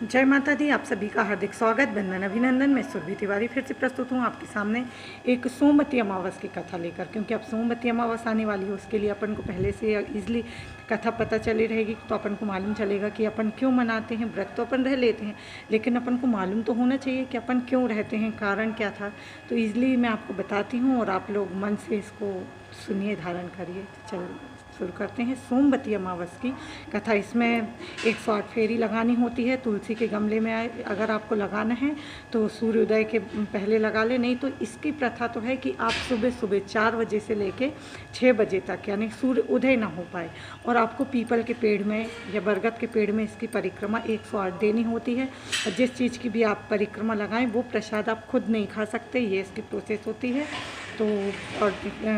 जय माता दी। आप सभी का हार्दिक स्वागत, बंदन अभिनंदन। मैं सुरभि तिवारी फिर से प्रस्तुत हूँ आपके सामने एक सोमवती अमावस की कथा लेकर, क्योंकि अब सोमवती अमावस आने वाली है। उसके लिए अपन को पहले से इजली कथा पता चली रहेगी, तो अपन को मालूम चलेगा कि अपन क्यों मनाते हैं। व्रत तो अपन रह लेते हैं, लेकिन अपन को मालूम तो होना चाहिए कि अपन क्यों रहते हैं, कारण क्या था। तो ईज़िली मैं आपको बताती हूँ और आप लोग मन से इसको सुनिए, धारण करिए। चलो शुरू करते हैं सोमवती अमावस की कथा। इसमें 108 फेरी लगानी होती है। तुलसी के गमले में अगर आपको लगाना है तो सूर्योदय के पहले लगा ले, नहीं तो इसकी प्रथा तो है कि आप सुबह सुबह 4 बजे से लेके 6 बजे तक, यानी सूर्य उदय ना हो पाए, और आपको पीपल के पेड़ में या बरगद के पेड़ में इसकी परिक्रमा 108 देनी होती है। और जिस चीज़ की भी आप परिक्रमा लगाएं वो प्रसाद आप खुद नहीं खा सकते, ये इसकी प्रोसेस होती है। तो और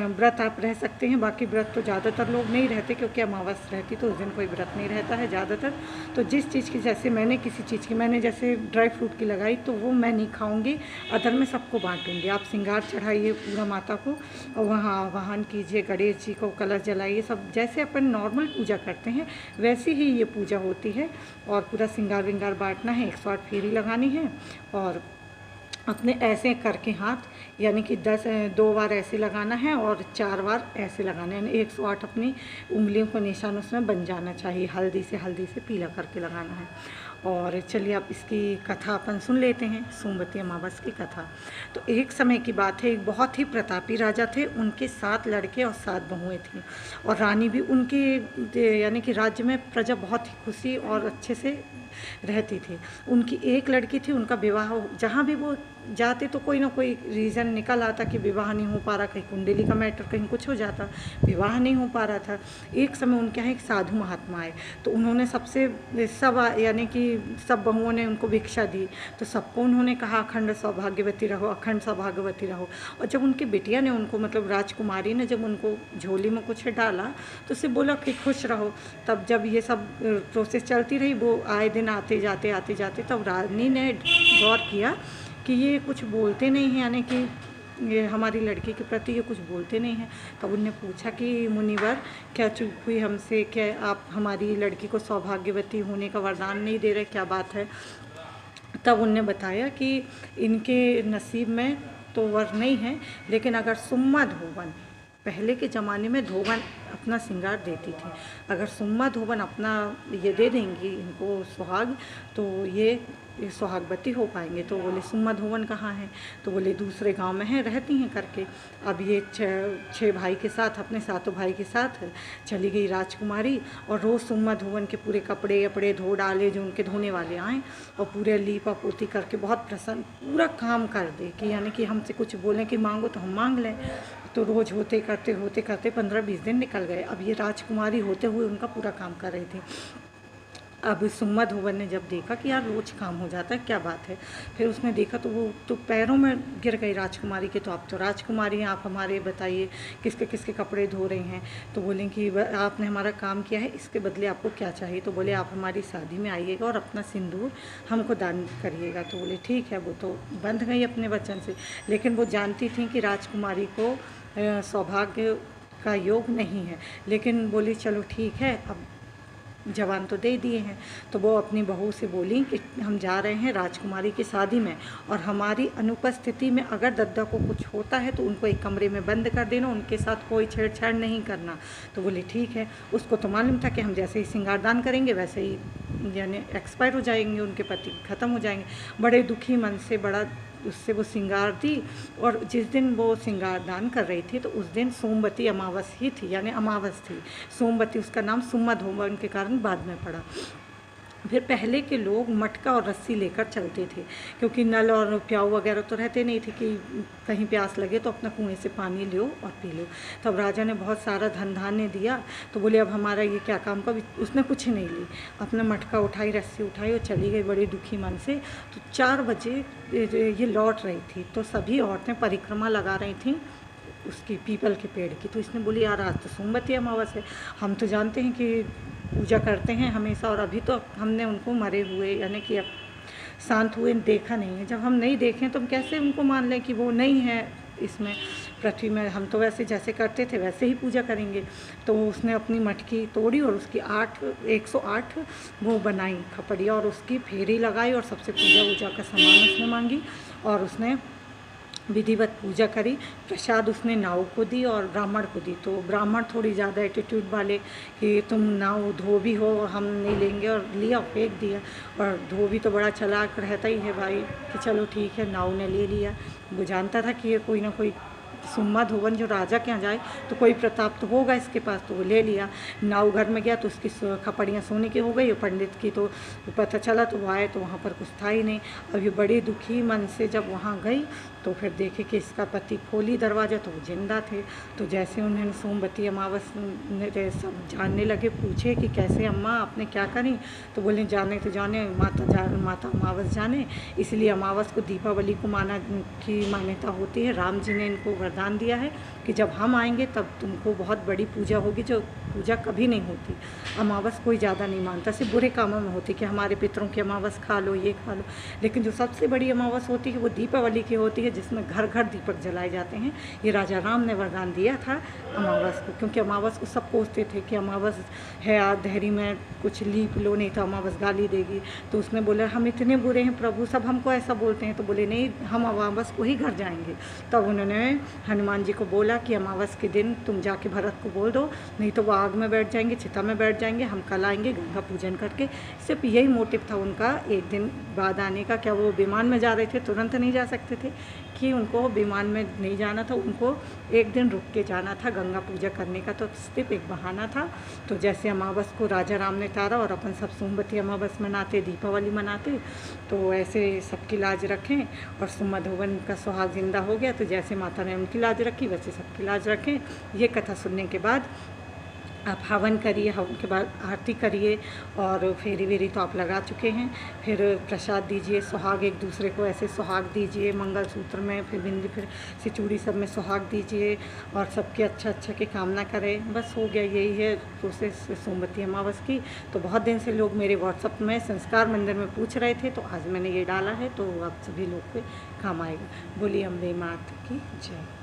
व्रत आप रह सकते हैं। बाकी व्रत तो ज़्यादातर लोग नहीं रहते, क्योंकि अमावस रहती तो उस दिन कोई व्रत नहीं रहता है ज़्यादातर। तो जिस चीज़ की, जैसे मैंने किसी चीज़ की, मैंने जैसे ड्राई फ्रूट की लगाई तो वो मैं नहीं खाऊंगी, अदर में सबको बांटूंगी। आप श्रृंगार चढ़ाइए पूरा माता को, और वहाँ आवाहन कीजिए, गणेश जी को कलश जलाइए, सब जैसे अपन नॉर्मल पूजा करते हैं वैसी ही ये पूजा होती है। और पूरा श्रृंगार विंगार बांटना है, 108 फेरी लगानी है, और अपने ऐसे करके हाथ, यानी कि 2 बार ऐसे लगाना है और 4 बार ऐसे लगाना है, यानी 108 अपनी उंगलियों को निशान उसमें बन जाना चाहिए। हल्दी से पीला करके लगाना है। और चलिए अब इसकी कथा अपन सुन लेते हैं, सोमवती अमावस की कथा। तो एक समय की बात है, एक बहुत ही प्रतापी राजा थे। उनके 7 लड़के और 7 बहुएं थीं, और रानी भी उनके, यानी कि राज्य में प्रजा बहुत ही खुशी और अच्छे से रहती थी। उनकी एक लड़की थी, उनका विवाह, जहाँ भी वो जाते तो कोई ना कोई रीज़न निकल आता कि विवाह नहीं हो पा रहा, कहीं कुंडली का मैटर, कहीं कुछ हो जाता, विवाह नहीं हो पा रहा था। एक समय उनके यहाँ एक साधु महात्मा आए, तो उन्होंने सब यानी कि सब बहुओं ने उनको भिक्षा दी, तो सबको उन्होंने कहा अखंड सौभाग्यवती रहो, अखंड सौभाग्यवती रहो। और जब उनकी बिटिया ने उनको, मतलब राजकुमारी ने जब उनको झोली में कुछ डाला तो उससे बोला कि खुश रहो। तब जब ये सब प्रोसेस चलती रही, वो आए दिन आते जाते, तब रानी ने गौर किया कि ये कुछ बोलते नहीं हैं, यानी कि ये हमारी लड़की के प्रति ये कुछ बोलते नहीं हैं। तब उनने पूछा कि मुनिवर, क्या चूक हुई हमसे, क्या आप हमारी लड़की को सौभाग्यवती होने का वरदान नहीं दे रहे, क्या बात है। तब उनने बताया कि इनके नसीब में तो वर नहीं है, लेकिन अगर सुम्मा धोवन, पहले के ज़माने में धोवन अपना श्रृंगार देती थी, अगर सुम्मा धोवन अपना ये दे देंगी इनको सुहाग, तो ये सुहागवती हो पाएंगे। तो बोले सुम्मा धोवन कहाँ है, तो बोले दूसरे गांव में है, रहती हैं करके। अब ये 6 भाई के साथ, अपने 7 भाई के साथ चली गई राजकुमारी, और रोज़ सुम्मा धोवन के पूरे कपड़े वपड़े धो डाले, जो उनके धोने वाले आएँ, और पूरे लीपा पोती करके बहुत प्रसन्न पूरा काम कर दे, कि यानी कि हमसे कुछ बोलें कि मांगो तो हम मांग लें। तो रोज़ होते करते 15-20 दिन निकल गए। अब ये राजकुमारी होते हुए उनका पूरा काम कर रही थी। अब सुम्मा धोवन ने जब देखा कि यार रोज़ काम हो जाता है, क्या बात है, फिर उसने देखा तो वो तो पैरों में गिर गई राजकुमारी के। तो आप तो राजकुमारी हैं, आप हमारे बताइए किसके किसके कपड़े धो रही हैं। तो बोलें कि आपने हमारा काम किया है, इसके बदले आपको क्या चाहिए। तो बोले आप हमारी शादी में आइएगा और अपना सिंदूर हमको दान करिएगा। तो बोले ठीक है। वो तो बंध गई अपने वचन से, लेकिन वो जानती थी कि राजकुमारी को सौभाग्य का योग नहीं है, लेकिन बोली चलो ठीक है, अब जवान तो दे दिए हैं। तो वो अपनी बहू से बोली कि हम जा रहे हैं राजकुमारी की शादी में, और हमारी अनुपस्थिति में अगर दद्दा को कुछ होता है तो उनको एक कमरे में बंद कर देना, उनके साथ कोई छेड़छाड़ नहीं करना। तो बोले ठीक है। उसको तो मालूम था कि हम जैसे ही श्रृंगारदान करेंगे वैसे ही यानी एक्सपायर हो जाएंगे, उनके पति ख़त्म हो जाएंगे। बड़े दुखी मन से बड़ा उससे वो श्रृंगार दी, और जिस दिन वो श्रृंगार दान कर रही थी तो उस दिन सोमवती अमावस ही थी, यानी अमावस थी। सोमवती उसका नाम सुम्मा धोवन के कारण बाद में पड़ा। फिर पहले के लोग मटका और रस्सी लेकर चलते थे, क्योंकि नल और प्याऊ वगैरह तो रहते नहीं थे कि कहीं प्यास लगे तो अपना कुएं से पानी लो और पी लो। तब राजा ने बहुत सारा धन धान्य दिया, तो बोले अब हमारा ये क्या काम का। उसने कुछ नहीं ली, अपना मटका उठाई, रस्सी उठाई और चली गई बड़े दुखी मन से। तो 4 बजे ये लौट रही थी, तो सभी औरतें परिक्रमा लगा रही थीं उसकी पीपल के पेड़ की। तो इसने बोली यार आज तो सोमवती अमावस है, हम तो जानते हैं कि पूजा करते हैं हमेशा, और अभी तो हमने उनको मरे हुए यानी कि अब शांत हुए देखा नहीं है। जब हम नहीं देखें तो हम कैसे उनको मान लें कि वो नहीं है इसमें। पृथ्वी में हम तो वैसे जैसे करते थे वैसे ही पूजा करेंगे। तो उसने अपनी मटकी तोड़ी और उसकी 108 वो बनाई खपड़िया और उसकी फेरी लगाई और सबसे पूजा वूजा का सामान उसने मांगी और उसने विधिवत पूजा करी। प्रसाद उसने नाव को दी और ब्राह्मण को दी। तो ब्राह्मण थोड़ी ज़्यादा एटीट्यूड वाले कि तुम नाव धोबी हो हम नहीं लेंगे, और लिया फेंक दिया। और धोबी तो बड़ा चालाक रहता ही है भाई कि चलो ठीक है, नाव ने ले लिया। वो जानता था कि ये कोई ना कोई सुम्मा धोवन जो राजा के यहाँ जाए तो कोई प्रताप तो होगा इसके पास, तो वो ले लिया। नाव घर में गया तो उसकी खपड़ियाँ सोने की हो गई, पंडित की तो पता चला तो वो आए तो वहाँ पर कुछ था ही नहीं। अब ये बड़ी दुखी मन से जब वहाँ गई तो फिर देखे कि इसका पति खोली दरवाज़ा तो वो जिंदा थे। तो जैसे उन्होंने सोमवती अमावस सब जानने लगे, पूछे कि कैसे अम्मा आपने क्या करी, तो बोले जाने तो जाने माता अमावस जाने। इसलिए अमावस को दीपावली को की मान्यता होती है। राम जी ने इनको वरदान दिया है कि जब हम आएंगे तब तुमको बहुत बड़ी पूजा होगी, जो पूजा कभी नहीं होती। अमावस कोई ज़्यादा नहीं मानता, सिर्फ बुरे कामों में होती कि हमारे पितरों की अमावस खा लो, ये खा लो। लेकिन जो सबसे बड़ी अमावस होती है वो दीपावली की होती है, जिसमें घर घर दीपक जलाए जाते हैं। ये राजा राम ने वरदान दिया था अमावस को, क्योंकि अमावस को सब कोसते थे कि अमावस है धैर्य में कुछ लीप लो नहीं तो अमावस गाली देगी। तो उसने बोला हम इतने बुरे हैं प्रभु, सब हमको ऐसा बोलते हैं। तो बोले नहीं, हम अमावस को ही घर जाएंगे। तब उन्होंने हनुमान जी को बोला कि अमावस के दिन तुम जाके भरत को बोल दो, नहीं तो वो आग में बैठ जाएंगे, चिता में बैठ जाएंगे, हम कल आएंगे गंगा पूजन करके। सिर्फ यही मोटिव था उनका एक दिन बाद आने का। क्या वो विमान में जा रहे थे, तुरंत नहीं जा सकते थे, कि उनको विमान में नहीं जाना था, उनको एक दिन रुक के जाना था गंगा पूजा करने का। तो सिर्फ एक बहाना था। तो जैसे अमावस को राजा राम ने तारा और अपन सब सोमवती अमावस मनाते, दीपावली मनाते, तो ऐसे सबकी लाज रखें और सुमधोवन का सुहाग जिंदा हो गया। तो जैसे माता ने उनकी लाज रखी वैसे सबकी लाज रखें। ये कथा सुनने के बाद आप हवन करिए, हवन के बाद आरती करिए और फेरी वेरी तो आप लगा चुके हैं। फिर प्रसाद दीजिए, सुहाग एक दूसरे को ऐसे सुहाग दीजिए, मंगलसूत्र में फिर बिंदी फिर सिचूड़ी सब में सुहाग दीजिए और सबके अच्छा अच्छा की कामना करें। बस हो गया, यही है प्रोसेस सोमवती अमावस की। तो बहुत दिन से लोग मेरे व्हाट्सअप में संस्कार मंदिर में पूछ रहे थे, तो आज मैंने ये डाला है, तो आप सभी लोग पे काम आएगा। बोलिए अम्बे मात की जय।